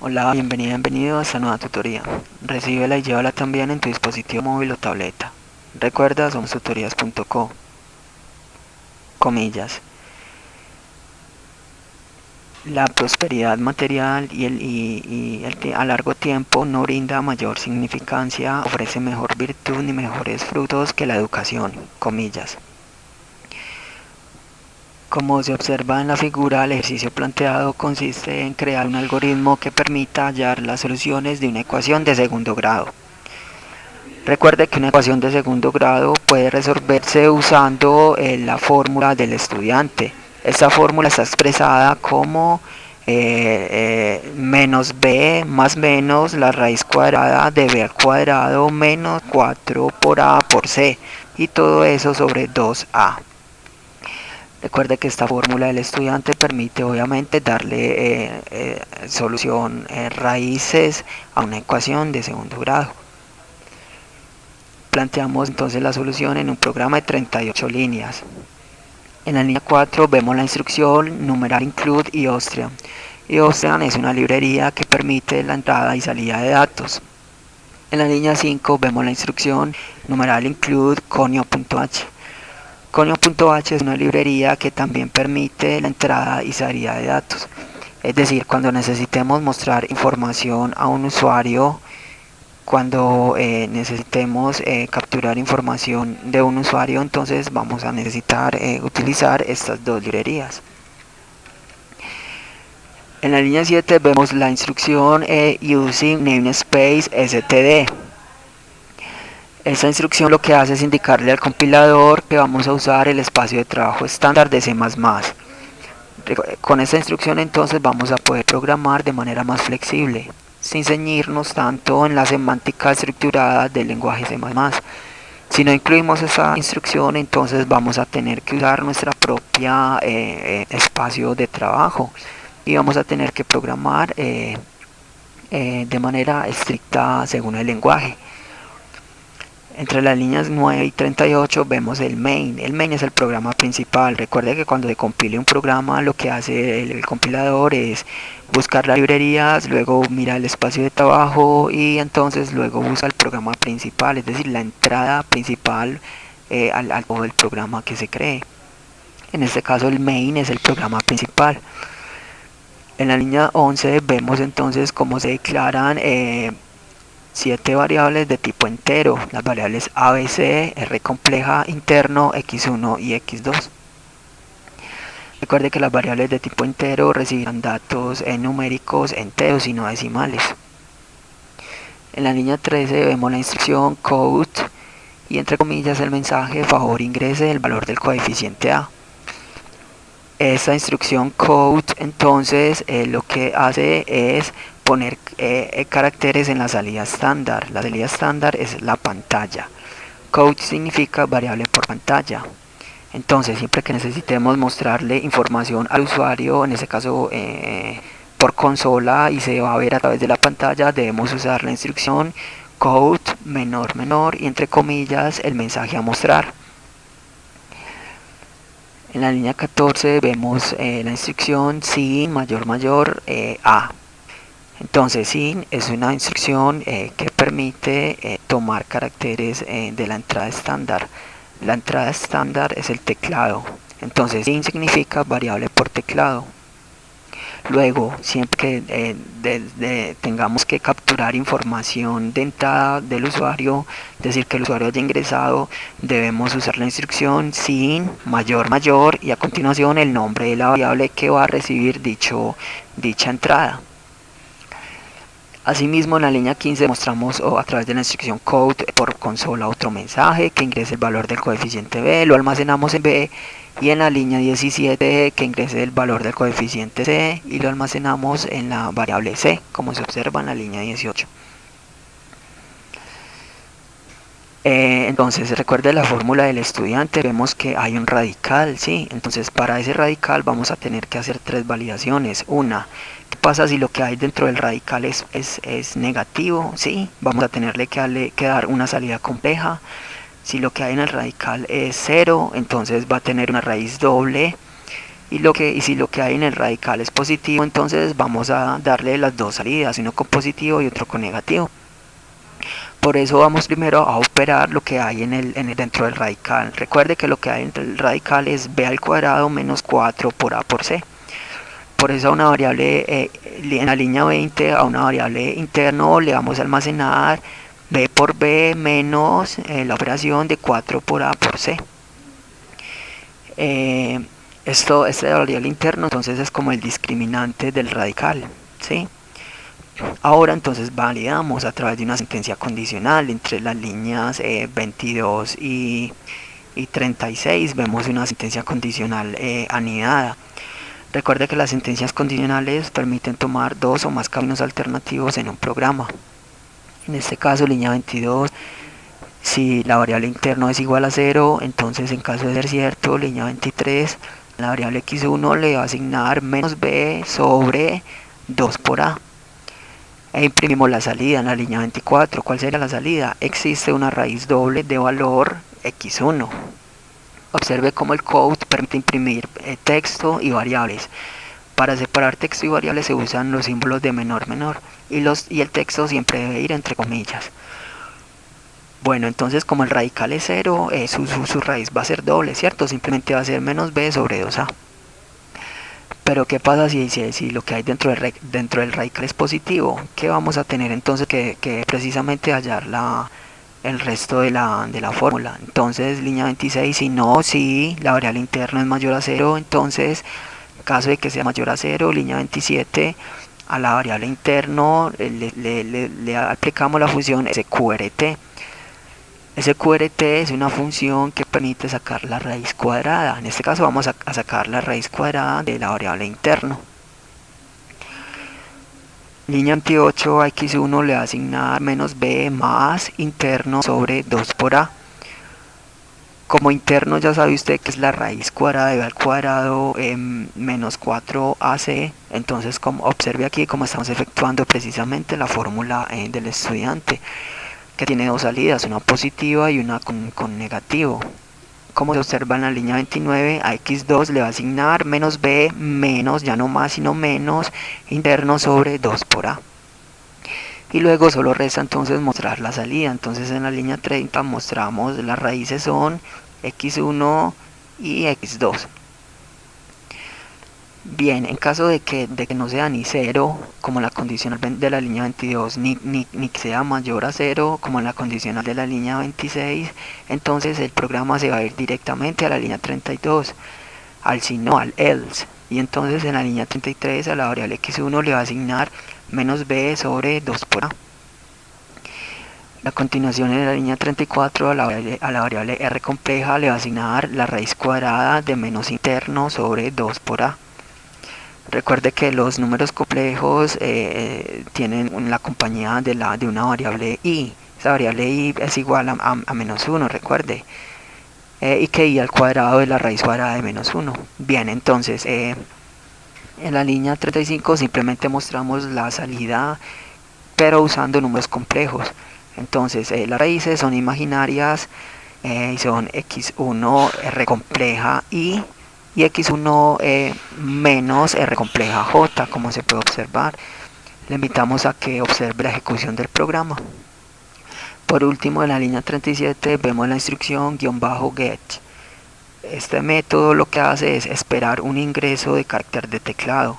Hola, bienvenido a esta nueva tutoría. Recíbela y llévala también en tu dispositivo móvil o tableta. Recuerda, somos tutorías.co. Comillas. La prosperidad material a largo tiempo no brinda mayor significancia, ofrece mejor virtud ni mejores frutos que la educación. Comillas. Como se observa en la figura, el ejercicio planteado consiste en crear un algoritmo que permita hallar las soluciones de una ecuación de segundo grado. Recuerde que una ecuación de segundo grado puede resolverse usando la fórmula del estudiante. Esta fórmula está expresada como menos b más menos la raíz cuadrada de b al cuadrado menos 4 por a por c, y todo eso sobre 2a. Recuerde que esta fórmula del estudiante permite obviamente darle solución raíces a una ecuación de segundo grado. Planteamos entonces la solución en un programa de 38 líneas. En la línea 4 vemos la instrucción numeral include iOstrian. iOstrian es una librería que permite la entrada y salida de datos. En la línea 5 vemos la instrucción numeral include conio.h. Conio.h es una librería que también permite la entrada y salida de datos. Es decir, cuando necesitemos mostrar información a un usuario, cuando necesitemos capturar información de un usuario, entonces vamos a necesitar utilizar estas dos librerías. En la línea 7 vemos la instrucción using namespace std. Esta instrucción lo que hace es indicarle al compilador que vamos a usar el espacio de trabajo estándar de C++. Con esta instrucción entonces vamos a poder programar de manera más flexible, sin ceñirnos tanto en la semántica estructurada del lenguaje C++. Si no incluimos esa instrucción, entonces vamos a tener que usar nuestra propia espacio de trabajo y vamos a tener que programar de manera estricta según el lenguaje. Entre las líneas 9 y 38 vemos el main. El main es el programa principal. Recuerde que cuando se compile un programa, lo que hace el compilador es buscar las librerías, luego mira el espacio de trabajo y entonces luego usa el programa principal, es decir, la entrada principal al todo el programa que se cree. En este caso el main es el programa principal. En la línea 11 vemos entonces cómo se declaran 7 variables de tipo entero, las variables ABC, R compleja interno, X1 y X2. Recuerde que las variables de tipo entero recibirán datos numéricos enteros y no decimales. En la línea 13 vemos la instrucción code y entre comillas el mensaje favor ingrese el valor del coeficiente A. Esta instrucción code entonces lo que hace es poner caracteres en la salida estándar. La salida estándar es la pantalla. Code significa variable por pantalla. Entonces siempre que necesitemos mostrarle información al usuario, en este caso por consola, y se va a ver a través de la pantalla, debemos usar la instrucción code menor menor y entre comillas el mensaje a mostrar. En la línea 14 vemos la instrucción sin mayor mayor a. Entonces sin es una instrucción que permite tomar caracteres de la entrada estándar. La entrada estándar es el teclado. Entonces sin significa variable por teclado. Luego, siempre que tengamos que capturar información de entrada del usuario, es decir, que el usuario haya ingresado, debemos usar la instrucción sin mayor mayor y a continuación el nombre de la variable que va a recibir dicha entrada. Asimismo, en la línea 15 mostramos a través de la instrucción code por consola otro mensaje que ingrese el valor del coeficiente b, lo almacenamos en b, y en la línea 17 que ingrese el valor del coeficiente c y lo almacenamos en la variable c, como se observa en la línea 18. Entonces recuerde la fórmula del estudiante, vemos que hay un radical, ¿sí? Entonces para ese radical vamos a tener que hacer tres validaciones. Una, ¿qué pasa si lo que hay dentro del radical es negativo? ¿Sí? Vamos a tenerle que dar una salida compleja. Si lo que hay en el radical es 0, entonces va a tener una raíz doble. y si lo que hay en el radical es positivo, entonces vamos a darle las dos salidas, uno con positivo y otro con negativo. Por eso vamos primero a operar lo que hay dentro del radical. Recuerde que lo que hay dentro del radical es b al cuadrado menos 4 por a por c. Por eso a una variable, en la línea 20, a una variable interno le vamos a almacenar b por b menos la operación de 4 por a por c. Este variable interno entonces es como el discriminante del radical, ¿sí? Ahora entonces validamos a través de una sentencia condicional entre las líneas 22 y 36, vemos una sentencia condicional anidada. Recuerde que las sentencias condicionales permiten tomar dos o más caminos alternativos en un programa. En este caso, línea 22, si la variable interno es igual a 0, entonces en caso de ser cierto, línea 23, la variable x1 le va a asignar menos b sobre 2 por a. E imprimimos la salida en la línea 24. ¿Cuál sería la salida? Existe una raíz doble de valor x1. Observe cómo el code permite imprimir texto y variables. Para separar texto y variables se usan los símbolos de menor y el texto siempre debe ir entre comillas. Bueno, entonces como el radical es 0, su raíz va a ser doble, ¿cierto? Simplemente va a ser menos b sobre 2a. Pero ¿qué pasa si lo que hay dentro del radical es positivo? ¿Qué vamos a tener entonces que precisamente hallar el resto de la fórmula? Entonces línea 26, si la variable interna es mayor a 0, entonces en caso de que sea mayor a 0, línea 27, a la variable interno le aplicamos la función sqrt. SQRT es una función que permite sacar la raíz cuadrada. En este caso vamos a sacar la raíz cuadrada de la variable interno. Línea 28, a x1 le va a asignar menos b más interno sobre 2 por a. Como interno ya sabe usted que es la raíz cuadrada de b al cuadrado menos 4ac. Entonces observe aquí cómo estamos efectuando precisamente la fórmula del estudiante, que tiene dos salidas, una positiva y una con negativo. Como se observa en la línea 29, a x2 le va a asignar menos b menos, ya no más sino menos, interno sobre 2 por a. Y luego solo resta entonces mostrar la salida. Entonces en la línea 30 mostramos las raíces son x1 y x2. Bien, en caso de que no sea ni 0, como la condicional de la línea 22, ni que sea mayor a 0, como en la condicional de la línea 26, entonces el programa se va a ir directamente a la línea 32, al si no, al else. Y entonces en la línea 33 a la variable x1 le va a asignar menos b sobre 2 por a. A continuación en la línea 34 a la variable r compleja le va a asignar la raíz cuadrada de menos interno sobre 2 por a. Recuerde que los números complejos tienen la compañía de una variable i. Esa variable i es igual a menos 1, recuerde. Y que i al cuadrado es la raíz cuadrada de menos 1. Bien, entonces en la línea 35 simplemente mostramos la salida, pero usando números complejos. Entonces las raíces son imaginarias y son x1 r compleja y x1 menos r compleja j, como se puede observar. Le invitamos a que observe la ejecución del programa. Por último, en la línea 37 vemos la instrucción --get. Este método lo que hace es esperar un ingreso de carácter de teclado.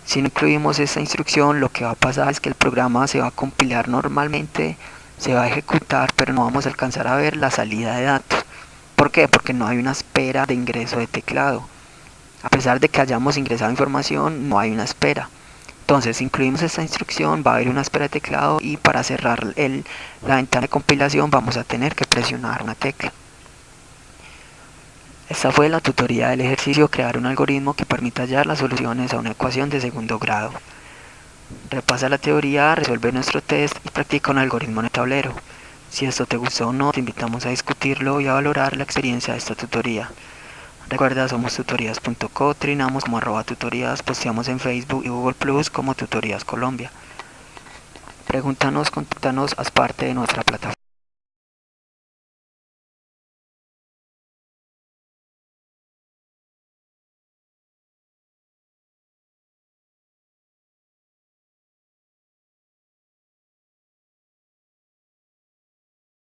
Si no incluimos esta instrucción, lo que va a pasar es que el programa se va a compilar normalmente, se va a ejecutar, pero no vamos a alcanzar a ver la salida de datos. ¿Por qué? Porque no hay una espera de ingreso de teclado. A pesar de que hayamos ingresado información, no hay una espera. Entonces, si incluimos esta instrucción, va a haber una espera de teclado y para cerrar la ventana de compilación vamos a tener que presionar una tecla. Esta fue la tutoría del ejercicio crear un algoritmo que permita hallar las soluciones a una ecuación de segundo grado. Repasa la teoría, resuelve nuestro test y practica un algoritmo en el tablero. Si esto te gustó o no, te invitamos a discutirlo y a valorar la experiencia de esta tutoría. Recuerda, somos tutorías.co, trinamos como @tutorías, posteamos en Facebook y Google Plus como Tutorías Colombia. Pregúntanos, contáctanos, haz parte de nuestra plataforma.